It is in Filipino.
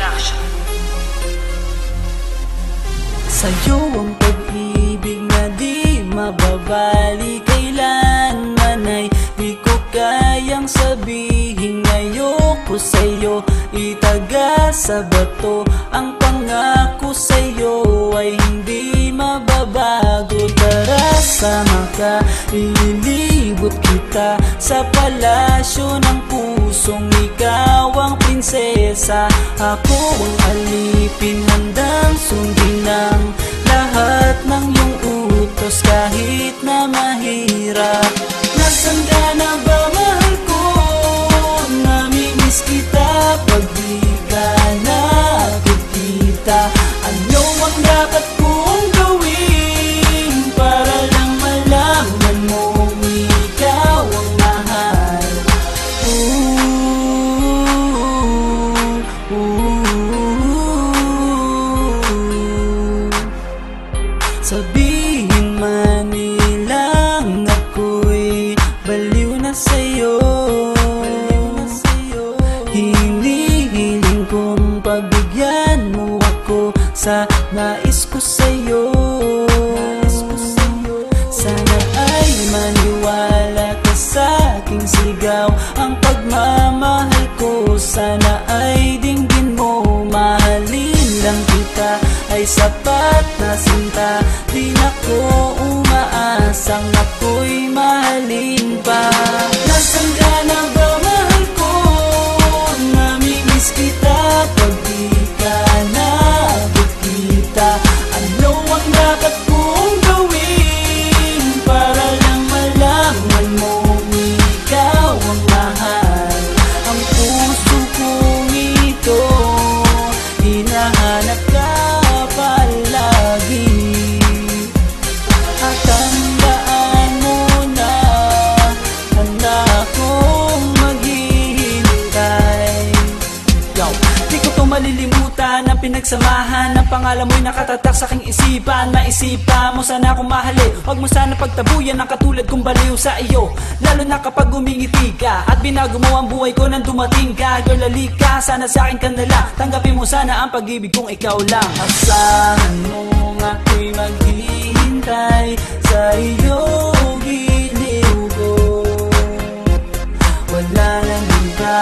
Production. Sa'yo ang pag-ibig na di mababali, kailanman ay di ko kayang sabihin. Ayoko sa'yo itaga sa bato, ang pangako sa'yo ay hindi mababago. Tara, sama ka, ililibot kita sa palasyo ng pusong ikaw ang prinsesa. Ako ang alipin, handang sundin ang lahat ng iyong utos kahit na mahirap. Nasaan ka na ba, mahal ko? Namimiss kita pag di ka nakikita. Ano ang dapat kong gawin para lang malaman mong ikaw ang mahal? Sabihin man nilang ako'y baliw na sa'yo, hinihiling kong pagbigyan mo ako sa nais ko sa'yo. Sana ay maniwala ka sa aking sigaw, ang pagmamahal ko sana ay dinggin mo. Mahalin lang kita ay sapat na sinta, di na ko umaasang ako'y mahalin pa. Nasaan ka na ba, mahal ko? Namimiss kita pag di ka nakikita. Ano ang dapat kong gawin para lang malaman mong ikaw ang mahal? Ang puso kong ito hinahanap ka palagi, at tandaan mo na handa akong maghihintay. Yo, di ko to malilimutan ang pinagsamahan ng pangalan mo'y nakatatak sa aking isipan. Maisipan mo sana akong mahalin, huwag mo sana pagtabuyan ang katulad kong baliw sa iyo. Lalo na kapag umingiti ka at binago mo ang buhay ko nang dumating ka. Girl, halika, sana sa akin ka na lang, tanggapin mo sana ang pag-ibig kong ikaw lang. Asahan mo ako'y maghihintay sa iyo, giliw ko. Wala nang iba